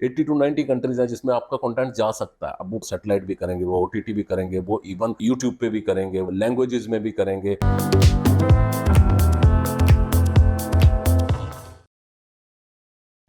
80 to 90 countries है जिसमें आपका कंटेंट जा सकता है। अब वो सैटेलाइट भी करेंगे, वो ओटीटी भी करेंगे, वो इवन यूट्यूब पे भी करेंगे, लैंग्वेजेस में भी करेंगे।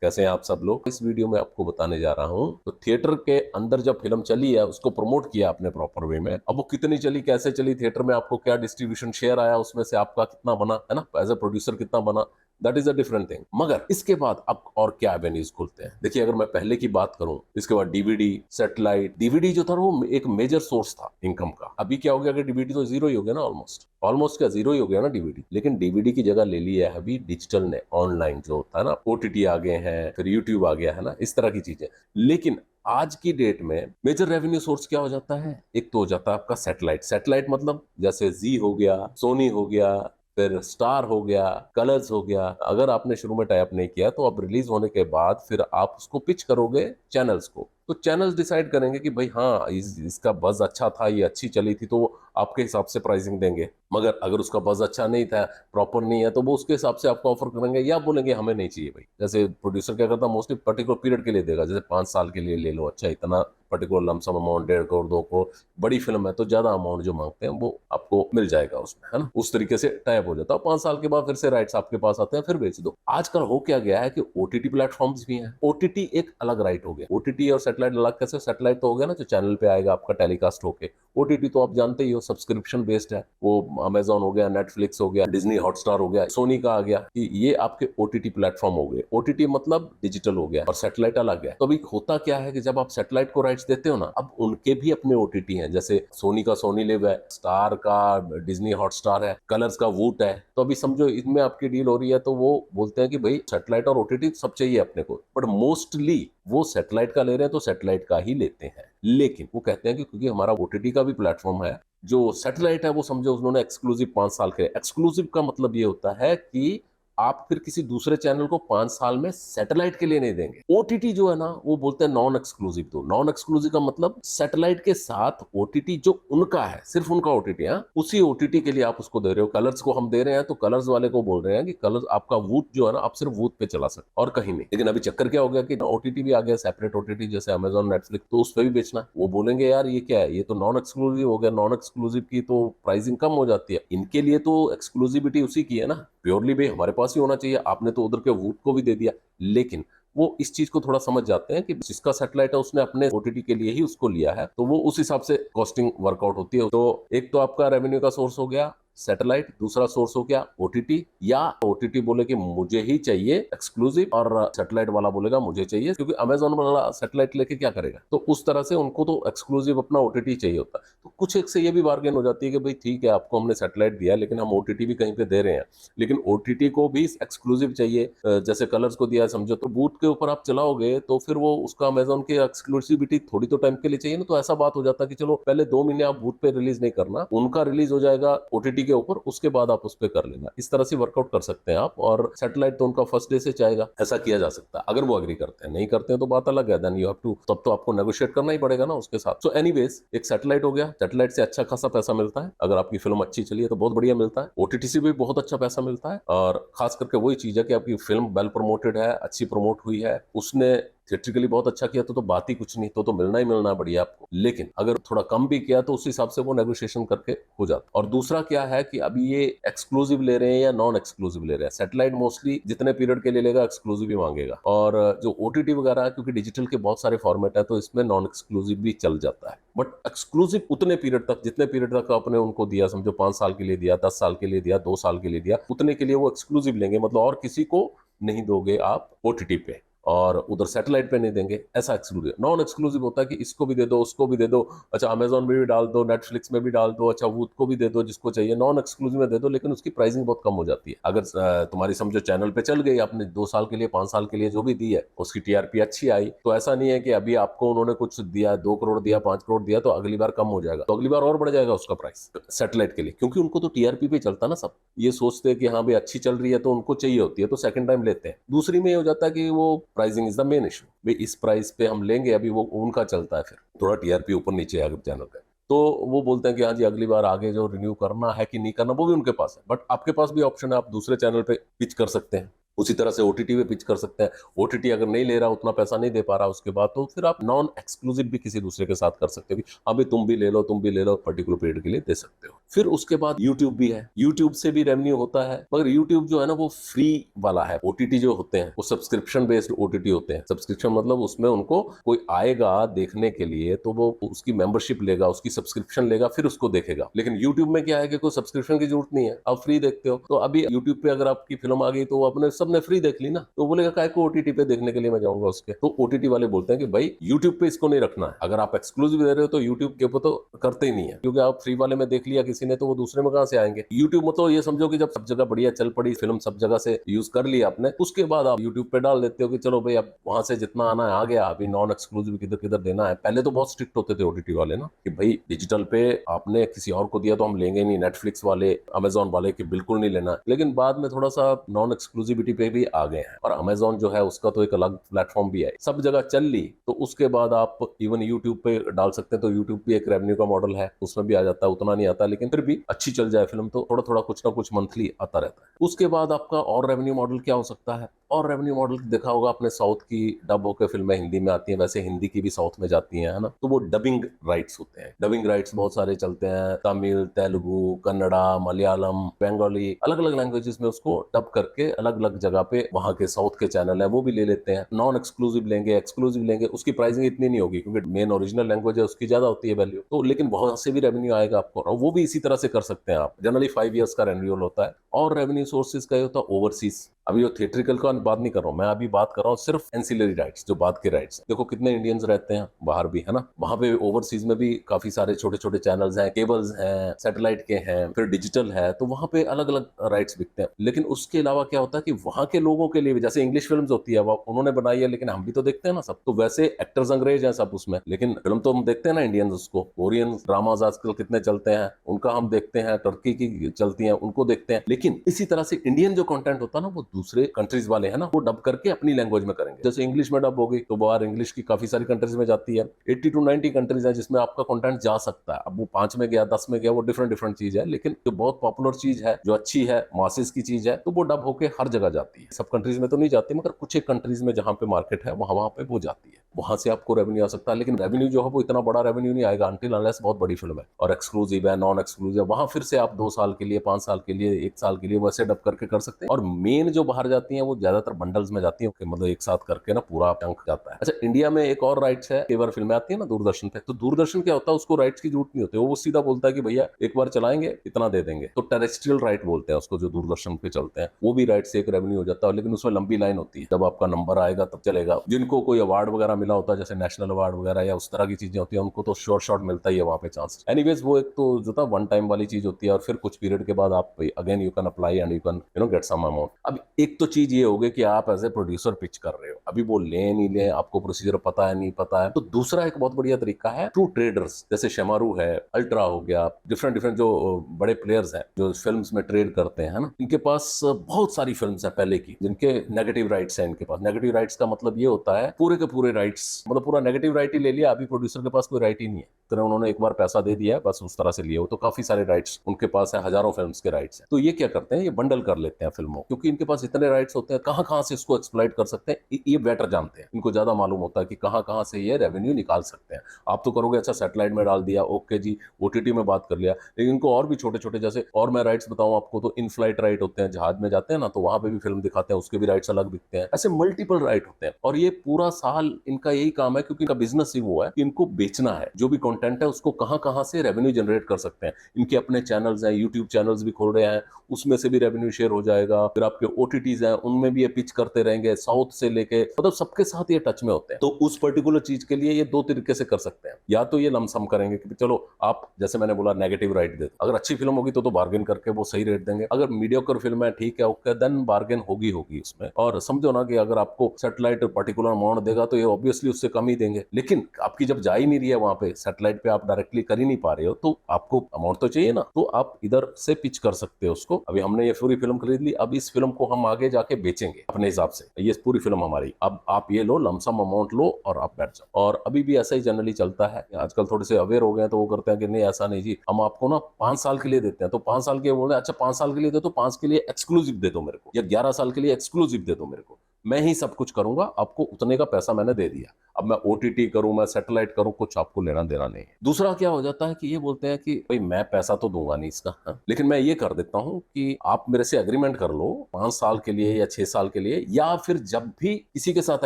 कैसे हैं आप सब लोग? इस वीडियो में आपको बताने जा रहा हूं तो थिएटर के अंदर जब फिल्म चली है उसको प्रमोट किया आपने प्रॉपर वे में। अब वो कितनी चली, कैसे चली, थिएटर में आपको क्या डिस्ट्रीब्यूशन शेयर आया, उसमें से आपका कितना बना, है ना, एज ए प्रोड्यूसर कितना बना, that is a different thing. मगर इसके बाद अब और क्या एवेन्यूज खुलते हैं। देखिए, अगर मैं पहले की बात करूं, इसके बाद डीवीडी, सैटेलाइट। डीवीडी जो था वो एक मेजर सोर्स था इनकम का। अभी क्या हो गया कि डीवीडी तो जीरो ही हो गया ना, ऑलमोस्ट ऑलमोस्ट क्या जीरो ही हो गया ना डीवीडी। लेकिन डीवीडी की जगह ले ली है अभी डिजिटल ने, ऑनलाइन जो होता है ना, ओटीटी आ गए हैं, फिर यूट्यूब आ गया है ना, इस तरह की चीजें। लेकिन आज की डेट में मेजर रेवेन्यू सोर्स क्या हो जाता है? एक तो हो जाता है आपका सैटेलाइट। सैटेलाइट मतलब जैसे जी हो गया, सोनी हो गया, फिर स्टार हो गया, कलर्स हो गया। अगर आपने शुरू में टाइप नहीं किया तो अब रिलीज होने के बाद फिर आप उसको पिच करोगे चैनल्स को, तो चैनल्स डिसाइड करेंगे कि भाई हाँ, इसका बज अच्छा था, ये अच्छी चली थी, तो वो आपके हिसाब से प्राइसिंग देंगे। मगर अगर उसका बज अच्छा नहीं था, प्रॉपर नहीं है, तो वो उसके हिसाब से आपको ऑफर करेंगे, या बोलेंगे हमें नहीं चाहिए भाई। जैसे प्रोड्यूसर क्या करता है, मोस्टली पर्टिकुलर पीरियड के लिए देगा, जैसे 5 साल के लिए ले लो, अच्छा इतना particular lump sum amount, 1.5 crore 2 crore, बड़ी फिल्म है तो ज्यादा अमाउंट जो मांगते हैं वो आपको मिल जाएगा उसमें, है ना। उस तरीके से टाइप हो जाता है। 5 साल के बाद फिर से राइट्स आपके पास आते हैं, फिर बेच दो। आजकल हो क्या गया है कि ओटीटी प्लेटफॉर्म्स भी हैं। ओटीटी एक अलग राइट हो गया। ओटीटी और सैटेलाइट अलग कैसे? सैटेलाइट तो हो गया ना जो चैनल पे आएगा आपका टेलीकास्ट होके। ओटीटी तो आप जानते ही हो, सब्सक्रिप्शन बेस्ड है। वो अमेजॉन हो गया, नेटफ्लिक्स हो गया, डिज्नी हॉटस्टार हो गया, सोनी का आ गया, कि ये आपके ओटीटी प्लेटफॉर्म हो गए। ओटीटी मतलब डिजिटल हो गया और सैटेलाइट अलग है। तो अभी होता क्या है कि जब आप सैटेलाइट को राइट्स देते हो ना, अब उनके भी अपने ओटीटी हैं। जैसे सोनी का सोनी लिव है, स्टार का डिज्नी हॉटस्टार है, कलर्स का वूट है। तो अभी समझो इनमें आपकी डील हो रही है, तो वो बोलते हैं कि भाई सैटेलाइट और ओटीटी सब चाहिए अपने को, बट मोस्टली वो सैटेलाइट का ले रहे हैं तो सैटेलाइट का ही लेते हैं। लेकिन वो कहते हैं कि क्योंकि हमारा ओटीटी का भी प्लेटफॉर्म है, जो सैटेलाइट है वो समझो उन्होंने एक्सक्लूसिव 5 साल के। एक्सक्लूसिव का मतलब ये होता है कि आप फिर किसी दूसरे चैनल को 5 साल में सैटेलाइट के लिए नहीं देंगे। ओटीटी जो है ना, वो बोलते हैं नॉन एक्सक्लूसिव। तो नॉन एक्सक्लूसिव का मतलब सैटेलाइट के साथ ओटीटी जो उनका है, सिर्फ उनका ओटीटी है, उसी ओटीटी के लिए आप उसको दे रहे हो। कलर्स को हम दे रहे हैं तो कलर्स वाले को बोल रहे हैं कि कलर्स आपका वूट जो है ना, आप सिर्फ वूट पे चला सकते और कहीं नहीं। लेकिन अभी चक्कर क्या हो गया कि ओटीटी भी आ गया, सेपरेट ओटीटी, जैसे अमेजॉन, नेटफ्लिक्स, तो उस पर भी बेचना है। वो बोलेंगे यार ये क्या है, ये तो नॉन एक्सक्लूसिव हो गया, नॉन एक्सक्लूसिव की तो प्राइसिंग कम हो जाती है। इनके लिए तो एक्सक्लूसिविटी उसी की है ना, प्योरली भाई हमारे पास ही होना चाहिए। आपने तो उधर के वूट को भी दे दिया। लेकिन वो इस चीज को थोड़ा समझ जाते हैं कि जिसका सैटेलाइट है उसने अपने ओटीटी के लिए ही उसको लिया है, तो वो उस हिसाब से कॉस्टिंग वर्कआउट होती है। तो एक तो आपका रेवेन्यू का सोर्स हो गया सैटेलाइट, दूसरा सोर्स हो गया ओटीटी, या ओटीटी बोले कि मुझे ही चाहिए एक्सक्लूसिव, और सैटेलाइट वाला बोलेगा मुझे चाहिए, क्योंकि अमेजॉन वाला सैटेलाइट लेके क्या करेगा। तो उस तरह से उनको तो एक्सक्लूसिव अपना ओटीटी चाहिए होता है। तो कुछ एक से ये भी बार्गेन हो जाती है कि भाई ठीक है, आपको हमने सैटेलाइट दिया लेकिन हम ओटीटी भी कहीं पे दे रहे हैं, लेकिन ओटीटी को भी एक्सक्लूसिव चाहिए। जैसे कलर्स को दिया समझो, तो बूट के ऊपर आप चलाओगे तो फिर वो उसका अमेजॉन की एक्सक्लूसिविटी थोड़ी तो टाइम के लिए चाहिए ना। तो ऐसा बात हो जाता है कि चलो पहले 2 महीने आप बूट पे रिलीज नहीं करना, उनका रिलीज हो जाएगा ओटीटी के ऊपर, उसके बाद आप उस पर कर लेना। इस तरह से वर्कआउट कर सकते हैं आप। और सैटेलाइट तो उनका फर्स्ट डे से चाहेगा, ऐसा किया जा सकता है अगर वो अग्री करते हैं। नहीं करते हैं तो बात अलग है, देन यू हैव टू, तब तो आपको नेगोशिएट करना ही पड़ेगा ना उसके साथ। सो एनीवेज, एक सैटेलाइट हो गया। सैटेलाइट से अच्छा खासा पैसा मिलता है, अगर आपकी फिल्म अच्छी चली है तो बहुत बढ़िया मिलता है। ओटीटी से भी बहुत अच्छा पैसा मिलता है, और खास करके वही चीज है कि आपकी फिल्म वेल प्रमोटेड है, अच्छी प्रमोट हुई है, उसने थिएट्रिकली बहुत अच्छा किया, तो बात ही कुछ नहीं, तो मिलना ही मिलना बढ़िया आपको। लेकिन अगर थोड़ा कम भी किया तो उस हिसाब से वो नेगोशिएशन करके हो जाता। और दूसरा क्या है कि अभी ये एक्सक्लूसिव ले रहे हैं या नॉन एक्सक्लूसिव ले रहे हैं। सैटेलाइट मोस्टली जितने पीरियड के लिए लेगा एक्सक्लूसिव ही मांगेगा, और जो ओटीटी वगैरह है, क्योंकि डिजिटल के बहुत सारे फॉर्मेट है, तो इसमें नॉन एक्सक्लूसिव भी चल जाता है। बट एक्सक्लूसिव उतने पीरियड तक, जितने पीरियड तक आपने उनको दिया, समझो 5 साल के लिए दिया, 10 साल के लिए दिया, 2 साल के लिए दिया, उतने के लिए वो एक्सक्लूसिव लेंगे। मतलब और किसी को नहीं दोगे आप ओटीटी पे, और उधर सैटेलाइट पे नहीं देंगे। ऐसा एक्सक्लूसिव। नॉन एक्सक्लूसिव होता है कि इसको भी दे दो, उसको भी दे दो, अच्छा अमेजॉन में भी डाल दो, नेटफ्लिक्स में भी डाल दो, अच्छा वूट को भी दे दो जिसको चाहिए। नॉन एक्सक्लूसिव में दे दो, लेकिन उसकी प्राइसिंग बहुत कम हो जाती है। अगर तुम्हारी समझो चैनल पे चल गई, आपने 2 साल के लिए, 5 साल के लिए जो भी दी है, उसकी टीआरपी अच्छी आई, तो ऐसा नहीं है कि अभी आपको उन्होंने कुछ दिया, 2 करोड़ दिया, 5 करोड़ दिया, तो अगली बार कम हो जाएगा, तो अगली बार और बढ़ जाएगा उसका प्राइस सैटेलाइट के लिए, क्योंकि उनको तो टीआरपी पे चलता ना सब। ये सोचते हैं कि हाँ भाई अच्छी चल रही है तो उनको चाहिए होती है, तो सेकंड टाइम लेते हैं। दूसरी में ये हो जाता है कि वो pricing is the main issue, भाई इस प्राइस पे हम लेंगे, अभी वो उनका चलता है, फिर थोड़ा टीआरपी ऊपर नीचे है चैनल का, तो वो बोलते हैं कि हाँ जी अगली बार आगे जो रिन्यू करना है कि नहीं करना वो भी उनके पास है। बट आपके पास भी ऑप्शन है, आप दूसरे चैनल पे पिच कर सकते हैं। उसी तरह से ओटीटी पे पिच कर सकते हैं। ओटीटी अगर नहीं ले रहा, उतना पैसा नहीं दे पा रहा उसके बाद, तो फिर आप नॉन एक्सक्लूसिव भी किसी दूसरे के साथ कर सकते हो कि अभी तुम भी ले लो, तुम भी ले लो, पर्टिकुलर पीरियड के लिए दे सकते हो। फिर उसके बाद यूट्यूब भी है, यूट्यूब से भी रेवेन्यू होता है, मगर यूट्यूब जो है ना वो फ्री वाला है। ओटीटी जो होते हैं वो सब्सक्रिप्शन बेस्ड ओटीटी होते हैं। सब्सक्रिप्शन मतलब उसमें उनको कोई आएगा देखने के लिए तो वो उसकी मेंबरशिप लेगा, उसकी सब्सक्रिप्शन लेगा, फिर उसको देखेगा। लेकिन यूट्यूब में क्या है कि कोई सब्सक्रिप्शन की जरूरत नहीं है, आप फ्री देखते हो। तो अभी यूट्यूब पे अगर आपकी फिल्म आ गई तो वो अपने सबने फ्री देख ली ना, तो बोलेगा काय को ओटीटी पे देखने के लिए मैं जाऊंगा उसके। तो ओटीटी वाले बोलते हैं कि भाई यूट्यूब पे इसको नहीं रखना है, अगर आप एक्सक्लूसिव दे रहे हो तो यूट्यूब के ऊपर तो करते ही नहीं है, क्योंकि आप फ्री वाले में देख लिया किसी ने तो वो दूसरे में कहां से आएंगे। यूट्यूब में तो ये समझो कि जब सब जगह बढ़िया चल पड़ी फिल्म, सब जगह से यूज कर लिया आपने, उसके बाद आप यूट्यूब पे डाल देते हो कि चलो भाई अब वहां से जितना आना है आ गया, अभी नॉन एक्सक्लूसिव किधर किधर देना है। पहले तो बहुत स्ट्रिक्ट होते थे ओटीटी वाले ना कि भाई डिजिटल पे आपने किसी और को दिया तो हम लेंगे नहीं, नेटफ्लिक्स वाले, अमेजोन वाले की बिल्कुल नहीं लेना। लेकिन बाद में थोड़ा सा नॉन एक्सक्लूसिविटी पे भी आ गए हैं, और अमेजोन जो है उसका तो एक अलग प्लेटफॉर्म भी है, सब जगह चल ली तो उसके बाद आप इवन यूट्यूब पे डाल सकते हैं। तो यूट्यूब भी एक रेवेन्यू का मॉडल है, उसमें भी आ जाता है, उतना नहीं आता लेकिन फिर भी अच्छी चल जाए फिल्म तो थोड़ा थोड़ा कुछ ना कुछ मंथली आता रहता है। उसके बाद आपका और रेवेन्यू मॉडल क्या हो सकता है? और रेवेन्यू मॉडल देखा होगा आपने, साउथ की डब होकर फिल्में हिंदी में आती हैं, वैसे हिंदी की भी साउथ में जाती हैं, है ना। तो वो डबिंग राइट्स होते हैं, डबिंग राइट्स बहुत सारे चलते हैं, तमिल, तेलुगु, कन्नड़ा, मलयालम, बंगाली, अलग अलग लैंग्वेजेस में उसको डब करके अलग अलग जगह पे वहां के साउथ के चैनल है वो भी ले लेते हैं। नॉन एक्सक्लूसिव लेंगे, एक्सक्लूसिव लेंगे, उसकी प्राइसिंग इतनी नहीं होगी क्योंकि मेन ओरिजिनल लैंग्वेज है, उसकी ज्यादा होती है वैल्यू, तो लेकिन वहां से भी रेवेन्यू आएगा आपको, और वो भी इसी तरह से कर सकते हैं आप। जनरली 5 years का रेन्यूअल होता है। और रेवेन्यू सोर्सेज का ये होता है ओवरसीज। अभी वो थिएट्रिकल का बात नहीं कर रहा हूँ मैं, अभी बात कर रहा हूँ सिर्फ एंसिलरी राइट्स, जो बाद के राइट्स। देखो कितने इंडियंस रहते हैं बाहर भी, है ना, वहां पे ओवरसीज में भी काफी सारे छोटे छोटे चैनल्स हैं, केबल्स हैं, सैटेलाइट के हैं, फिर डिजिटल है, तो वहां पे अलग अलग राइट्स बिकते हैं। लेकिन उसके अलावा क्या होता है कि वहां के लोगों के लिए भी, जैसे इंग्लिश फिल्म होती है वो उन्होंने बनाई है, लेकिन हम भी तो देखते हैं ना सब, तो वैसे एक्टर्स अंग्रेज हैं सब उसमें, लेकिन फिल्म तो हम देखते हैं ना इंडियंस। उसको कोरियन ड्रामाज आजकल कितने चलते हैं उनका हम देखते हैं, टर्की की चलती हैं उनको देखते हैं। लेकिन इसी तरह से इंडियन जो कंटेंट होता है ना, वो दूसरे कंट्रीज वाले हैं ना, वो डब करके अपनी लैंग्वेज में करेंगे। जैसे इंग्लिश में डब होगी तो बाहर इंग्लिश की काफी सारी कंट्रीज में जाती है, 80 to 90 कंट्रीज है जिसमें आपका कंटेंट जा सकता है। अब वो 5 में गया, 10 में गया, वो डिफरेंट डिफरेंट चीज है, लेकिन जो बहुत पॉपुलर चीज है, जो अच्छी है, मासेस की चीज है, तो वो डब होके हर जगह जाती है। सब कंट्रीज में तो नहीं जाती, मगर कुछ एक कंट्रीज में जहां पे मार्केट है वहां वहां पे वो जाती है, वहां से आपको रेवेन्यू आ सकता है। लेकिन रेवेन्यू जो है वो इतना बड़ा रेवेन्यू नहीं आएगा अनटिल अनलेस बहुत बड़ी फिल्म है और एक्सक्लूसिव है, नॉन एक्सक्लूसिव है। वहां फिर से आप 2 साल के लिए, 5 साल के लिए, 1 साल के लिए वैसे डब करके कर सकते हैं। और मेन जो बाहर जाती है वो ज्यादातर बंडल्स में जाती है, मतलब एक साथ करके ना पूरा टंक जाता है। अच्छा, इंडिया में एक और राइट्स है, कई बार फिल्में आती है ना दूरदर्शन पे, तो दूरदर्शन क्या होता है, उसको राइट्स की जरूरत नहीं होती, वो सीधा बोलता है कि भैया एक बार चलाएंगे इतना दे देंगे। तो टेरेस्ट्रियल राइट बोलते हैं उसको, जो दूरदर्शन पे चलते हैं, वो भी राइट से एक रेवेन्यू हो जाता है, लेकिन उसमें लंबी लाइन होती है, जब आपका नंबर आएगा तब चलेगा। जिनको कोई अवार्ड वगैरह मिला होता है, जैसे नेशनल अवार्ड वगैरह या उस तरह की चीजें होती है, उनको तो शॉर्ट मिलता ही है वहां पे चांस। एनीवेज, वो एक तो जो था वन टाइम वाली चीज होती है, और फिर कुछ पीरियड के बाद आप again you can apply and you can get some amount. अब एक तो चीज ये होगी कि आप एज ए प्रोड्यूसर पिच कर रहे हो, अभी वो ले नहीं ले, आपको प्रोसीजर पता है नहीं पता है। तो दूसरा एक बहुत बढ़िया तरीका है थ्रू ट्रेडर्स, जैसे शेमारू है, अल्ट्रा हो गया, डिफरेंट डिफरेंट जो बड़े प्लेयर्स हैं जो फिल्म्स में ट्रेड करते हैं ना, इनके पास बहुत सारी फिल्म्स हैं पहले की जिनके नेगेटिव राइट्स हैं इनके पास। नेगेटिव राइट्स का मतलब ये होता है पूरे के पूरे राइट्स, मतलब पूरा नेगेटिव राइट ही ले लिया, अभी प्रोड्यूसर के पास कोई राइट ही नहीं है, तो उन्होंने एक बार पैसा दे दिया है बस, उस तरह से लिए हो, तो काफी सारे राइट्स उनके पास है, हजारों फिल्म्स के राइट्स हैं। तो ये क्या करते हैं, ये बंडल कर लेते हैं फिल्मों, क्योंकि इनके पास इतने राइट्स होते हैं, कहां कहां से इसको एक्सप्लॉइट कर सकते हैं ये बेटर जानते हैं, इनको ज्यादा मालूम होता है कि कहां कहां से ये रेवेन्यू निकाल सकते हैं। आप तो करोगे अच्छा सैटेलाइट में डाल दिया, ओके जी, ओटीटी में बात कर लिया, लेकिन इनको और भी छोटे छोटे, जैसे और मैं राइट्स बताऊं आपको तो इन फ्लाइट राइट होते हैं, जहाज में जाते हैं ना तो वहां पे भी फिल्म दिखाते हैं, उसके भी राइट्स अलग बिकते हैं। ऐसे मल्टीपल राइट होते हैं, और ये पूरा साल इनका यही काम है, क्योंकि इनका बिजनेस ही वो है कि इनको बेचना है, जो भी कंटेंट है उसको कहां कहां से रेवेन्यू जनरेट कर सकते हैं। इनके अपने चैनल्स हैं, यूट्यूब चैनल्स भी खोल रहे हैं, उसमें से भी रेवेन्यू शेयर हो जाएगा। फिर आपके ओटीटीज हैं, उनमें भी ये पिच करते रहेंगे, साउथ से लेके मतलब सबके साथ ये टच में होते हैं। तो उस पर्टिकुलर चीज के लिए ये 2 तरीके से कर सकते हैं, या तो ये लमसम करेंगे कि चलो आप, जैसे मैंने बोला, नेगेटिव राइट दे, अगर अच्छी फिल्म होगी तो बार्गेन करके वो सही रेट देंगे, अगर मीडियोकर फिल्म है ठीक है ओके, देन बार्गेन होगी उसमें। और समझो ना कि अगर आपको सैटेलाइट पर्टिकुलर अमाउंट देगा तो ये ऑब्वियसली उससे कम ही देंगे, लेकिन आपकी जब जा ही नहीं रही है वहां पे, सैटेलाइट राइट पे आप डायरेक्टली कर ही नहीं पा रहे हो, तो आपको अमाउंट तो चाहिए ना, तो आप इधर से पिच कर सकते हो उसको। अभी हमने ये पूरी फिल्म खरीद ली, अब इस फिल्म को हम आगे जाके बेचेंगे अपने हिसाब से, ये पूरी फिल्म हमारी, अब आप ये लो, लमसम अमाउंट लो और आप बैठ जाओ। और अभी भी ऐसा ही जनरली चलता है। आजकल थोड़े से अवेयर हो गए हैं, तो वो करते हैं कि नहीं ऐसा नहीं जी, हम आपको ना 5 साल के लिए देते हैं, तो 5 साल के बोल रहे हैं, अच्छा 5 साल के लिए दे तो 5 के लिए एक्सक्लूसिव दे दो मेरे को, या 11 साल के लिए एक्सक्लूसिव दे दो मेरे को, मैं ही सब कुछ करूंगा, आपको उतने का पैसा मैंने दे दिया। अब मैं ओटीटी करूं, मैं सैटेलाइट करूं, कुछ आपको लेना देना नहीं है। दूसरा क्या हो जाता है कि ये बोलते हैं कि भाई मैं पैसा तो दूंगा नहीं इसका, हाँ? लेकिन मैं ये कर देता हूं कि आप मेरे से एग्रीमेंट कर लो 5 साल के लिए या 6 साल के लिए, या फिर जब भी किसी के साथ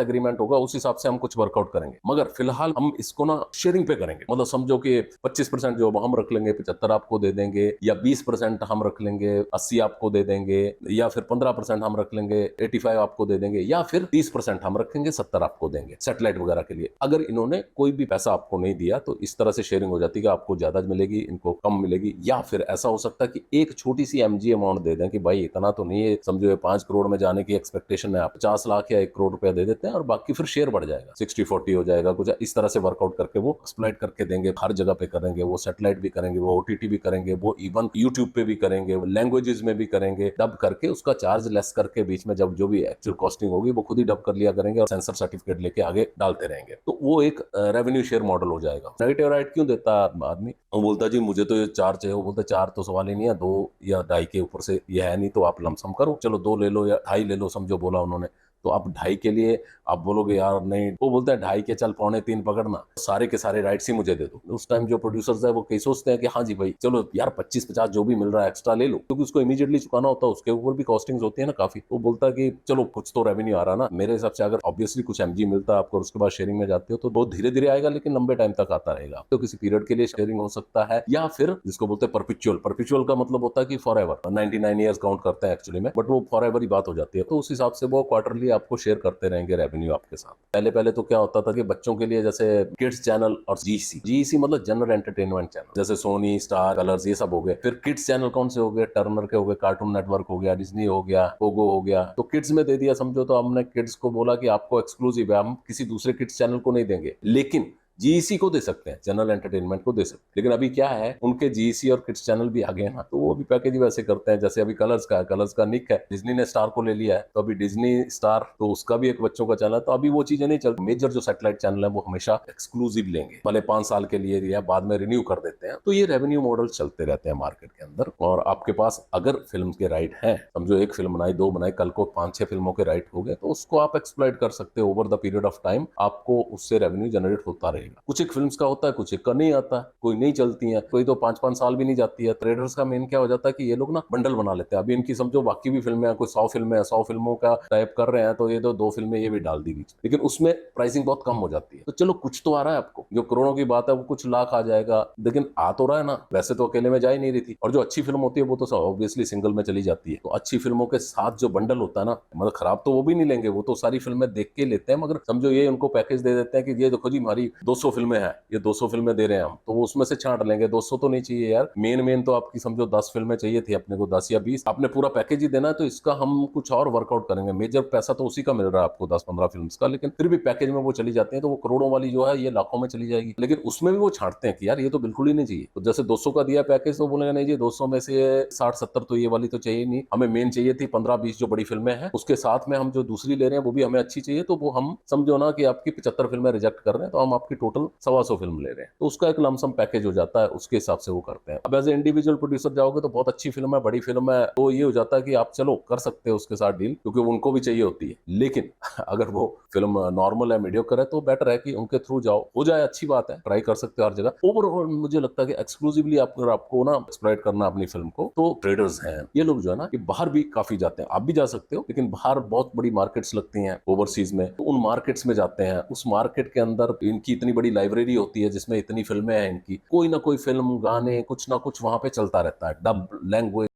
एग्रीमेंट होगा उस हिसाब से हम कुछ वर्कआउट करेंगे, मगर फिलहाल हम इसको ना शेयरिंग पे करेंगे। मतलब समझो कि 25% जो हम रख लेंगे, 75 आपको दे देंगे, या 20% हम रख लेंगे, 80 आपको दे देंगे, या फिर 15% हम रख लेंगे, 85 आपको दे देंगे, या फिर 30% हम रखेंगे, 70 आपको देंगे सैटेलाइट वगैरह के लिए। अगर इन्होंने कोई भी पैसा आपको नहीं दिया तो इस तरह से शेयरिंग हो जाती है कि आपको ज्यादा मिलेगी, इनको कम मिलेगी। या फिर ऐसा हो सकता है कि एक छोटी सी एमजी अमाउंट दे दें कि भाई इतना तो नहीं है, समझो 5 करोड़ में जाने की एक्सपेक्टेशन है, आप 50 लाख या 1 करोड़ रुपया दे देते हैं और बाकी फिर शेयर बढ़ जाएगा, 60-40 हो जाएगा, कुछ इस तरह से वर्कआउट करके वो एक्सप्लॉइट करके देंगे। हर जगह पे करेंगे, वो सैटेलाइट भी करेंगे, वो ओटीटी भी करेंगे, वो इवन यूट्यूब पे भी करेंगे, लैंग्वेजेस में भी करेंगे, डब करके उसका चार्ज लेस करके बीच में जब जो भी एक्चुअल कॉस्टिंग होगी वो खुद ही डब कर लिया करेंगे और सेंसर सर्टिफिकेट लेके आगे डालते रहेंगे। तो वो एक रेवेन्यू शेयर मॉडल हो जाएगा। नेगेटिव राइट क्यों देता है आदमी? वो बोलता जी मुझे तो ये 4 चाहिए, वो बोलता 4 तो सवाल ही नहीं है, 2 या 2.5 के ऊपर से ये है नहीं, तो आप लमसम करो, चलो 2 ले लो या 2.5 ले लो, समझो बोला उन्होंने, तो आप 2.5 के लिए आप बोलोगे यार नहीं, वो बोलते हैं 2.5 के चल 2.25 पकड़ना, सारे के सारे राइट्स ही मुझे दे दो। उस टाइम जो प्रोड्यूसर्स है वो कई सोचते हैं कि हाँ जी भाई चलो यार 25-50 जो भी मिल रहा है एक्स्ट्रा ले लो, क्योंकि उसको इमीडिएटली चुकाना होता है, उसके ऊपर भी कॉस्टिंग्स होती है ना काफी। वो बोलता है कि चलो कुछ तो रेवेन्यू आ रहा ना मेरे हिसाब से, अगर ऑब्वियसली कुछ एमजी मिलता है आपको और उसके बाद शेयरिंग में जाते हो तो बहुत धीरे धीरे आएगा, लेकिन लंबे टाइम तक आता रहेगा। तो किसी पीरियड के लिए शेयरिंग हो सकता है, या फिर जिसको बोलते हैं परपिचुअल। परपिचुअल का मतलब होता है कि फॉर एवर, 99 ईयर्स काउंट करते हैं एक्चुअली में, बट वो फॉर एवर ही बात हो जाती है। तो उस हिसाब से वो क्वार्टरली आपको शेयर करते रहेंगे रेवेन्यू आपके साथ। पहले पहले तो क्या होता था कि बच्चों के लिए जैसे किड्स चैनल और जीसी, जीसी मतलब जनरल एंटरटेनमेंट चैनल, जैसे सोनी, स्टार, कलर्स, ये सब हो गए। फिर किड्स चैनल कौन से हो गए? टर्नर के हो गए, कार्टून नेटवर्क हो गया, डिज्नी हो गया, पोगो हो गया। तो किड्स में दे दिया समझो, तो हमने किड्स को बोला कि आपको एक्सक्लूसिव है, हम किसी दूसरे किड्स चैनल को नहीं देंगे, लेकिन जीईसी को दे सकते हैं, जनरल एंटरटेनमेंट को दे सकते हैं। लेकिन अभी क्या है, उनके जीईसी और किड्स चैनल भी आ गए ना, तो वो भी पैकेज वैसे करते हैं। जैसे अभी कलर्स का है, कलर्स का निक है, डिज्नी ने स्टार को ले लिया है, तो अभी डिज्नी स्टार, तो उसका भी एक बच्चों का चैनल है। तो अभी वो चीजें नहीं चलती। मेजर जो सैटेलाइट चैनल है वो हमेशा एक्सक्लूसिव लेंगे, भले 5 साल के लिए या बाद में रिन्यू कर देते हैं। तो ये रेवेन्यू मॉडल चलते रहते हैं मार्केट के अंदर। और आपके पास अगर फिल्म के राइट हैं, समझो एक फिल्म बनाई, 2 बनाई, कल को 5-6 फिल्मों के राइट हो गए, तो उसको आप एक्सप्लॉइट कर सकते हो over the period of time, आपको उससे रेवेन्यू जनरेट होता रहेगा। कुछ एक फिल्म्स का होता है, कुछ एक का नहीं आता, कोई नहीं चलती है, कोई तो 5-5 साल भी नहीं जाती है। ट्रेडर्स का मेन क्या हो जाता है कि ये लोग ना बंडल बना लेते हैं। अभी इनकी समझो बाकी भी फिल्में हैं, कोई 100 फिल्में हैं, 100 फिल्मों का टाइप कर रहे हैं, तो ये तो 2 फिल्में ये भी डाल दी बीच, लेकिन उसमें प्राइसिंग बहुत कम हो जाती है। तो चलो कुछ तो आ रहा है आपको, जो करोड़ों की बात है वो कुछ लाख आ जाएगा, लेकिन आ तो रहा है ना। वैसे तो अकेले में जा ही नहीं रही थी। और जो अच्छी फिल्म होती है वो तो ऑब्वियसली सिंगल में चली जाती है। तो अच्छी फिल्मों के साथ जो बंडल होता है ना, मतलब खराब तो वो भी नहीं लेंगे, वो तो सारी फिल्में देख के लेते हैं, मगर समझो ये उनको पैकेज दे देते हैं कि ये देखो जी हमारी 200 फिल्में हैं, ये 200 फिल्में दे रहे हैं हम, तो वो उसमें से छांट लेंगे। 200 तो नहीं चाहिए यार, मेन मेन तो आपकी समझो 10 फिल्में चाहिए थी अपने को, 10 या 20, आपने पूरा पैकेज ही देना है, तो इसका हम कुछ और वर्कआउट करेंगे। मेजर पैसा तो उसी का मिल रहा है आपको 10-15 फिल्म का, लेकिन फिर भी पैकेज में वो चली जाती है, तो वो करोड़ों वाली जो है ये लाखों में चली जाएगी। लेकिन उसमें भी वो छांटते हैं कि यार ये तो बिल्कुल ही नहीं चाहिए। तो जैसे 200 का दिया पैकेज, तो बोलेगा नहीं जी 200 में से 60-70 तो ये वाली तो चाहिए नहीं, हमें मेन चाहिए थी 15-20 जो बड़ी फिल्में हैं, उसके साथ में हम जो दूसरी ले रहे हैं वो भी हमें अच्छी चाहिए। तो वो हम समझो ना कि आपकी 75 फिल्में रिजेक्ट कर रहे हैं, तो हम आपकी टोटल 125 फिल्म ले रहे हैं, तो उसका एक लमसम पैकेज हो जाता है, उसके हिसाब से वो करते हैं। अब एज ए इंडिविजुअल प्रोड्यूसर जाओगे तो बहुत अच्छी फिल्म है, बड़ी फिल्म है, तो ये हो जाता है कि आप चलो कर सकते हो उसके साथ डील, क्योंकि उनको भी चाहिए होती है। लेकिन अगर वो फिल्म नॉर्मल है, मीडियोकर है, तो बेटर है कि उनके थ्रू जाओ, हो जाए अच्छी बात है, ट्राई कर सकते हो हर जगह। ओवरऑल मुझे लगता है कि एक्सक्लूसिवली अगर आपको ना एक्सप्लॉइट करना अपनी फिल्म को, तो ट्रेडर्स हैं ये लोग जो है ना, कि बाहर भी काफी जाते हैं। आप भी जा सकते हो, लेकिन बाहर बहुत बड़ी मार्केट्स लगती हैं ओवरसीज में, तो उन मार्केट्स में जाते हैं। उस मार्केट के अंदर इनकी इतनी बड़ी लाइब्रेरी होती है जिसमें इतनी फिल्में हैं इनकी, कोई ना कोई फिल्म, गाने, कुछ ना कुछ वहां पे चलता रहता है, डब लैंग्वेज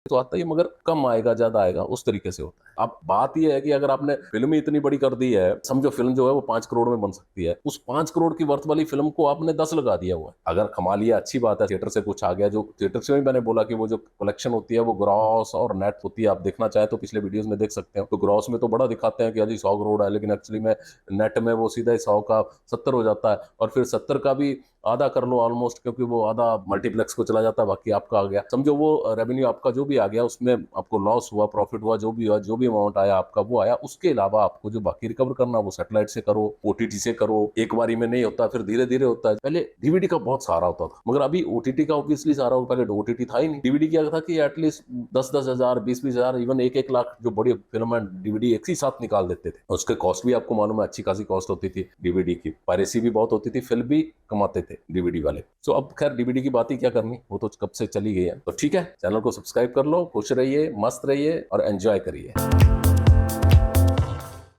तो आता ही है, मगर कम आएगा ज्यादा आएगा उस तरीके से होता है। अब बात यह है कि अगर आपने फिल्म ही इतनी बड़ी कर दी है, समझो फिल्म जो है वो 5 करोड़ में बन सकती है, उस 5 करोड़ की वर्थ वाली फिल्म को आपने 10 लगा दिया हुआ है। अगर कमा लिया अच्छी बात है, थिएटर से कुछ आ गया, जो थिएटर से भी मैंने बोला कि वो जो कलेक्शन होती है वो ग्रॉस और नेट होती है। आप देखना चाहे तो पिछले वीडियोस में देख सकते हैं, तो ग्रॉस में तो बड़ा दिखाते हैं कि अजी 100 करोड़ है, लेकिन एक्चुअली में नेट में वो सीधा 100 का 70 हो जाता है, और फिर 70 का भी आधा कर लो ऑलमोस्ट, क्योंकि वो आधा मल्टीप्लेक्स को चला जाता है, बाकी आपका आ गया। समझो वो रेवेन्यू आपका जो भी आ गया, उसमें आपको लॉस हुआ, प्रॉफिट हुआ, जो भी हुआ, जो भी अमाउंट आया आपका वो आया। उसके अलावा आपको जो बाकी रिकवर करना, वो सैटेलाइट से करो, ओटीटी से करो। एक बारी में नहीं होता, फिर धीरे धीरे होता है। पहले डीवीडी का बहुत सहारा होता था, मगर अभी ओटीटी का ऑब्वियसली सहारा हो। पहले ओटीटी था ही नहीं। डीवीडी क्या था कि एटलीस्ट 10-10 हजार, 20-20 हजार, इवन 1-1 लाख जो बड़ी फिल्म है डीवीडी एक ही साथ निकाल देते थे। उसके कॉस्ट भी आपको मालूम है, अच्छी खासी कॉस्ट होती थी डीवीडी की। पायरेसी भी बहुत होती थी, फिल्म भी कमाते थे डीवीडी वाले। सो अब खैर डीवीडी की बात ही क्या करनी, वो तो कब से चली गई है। तो ठीक है, चैनल को सब्सक्राइब कर लो, खुश रहिए, मस्त रहिए और एंजॉय करिए।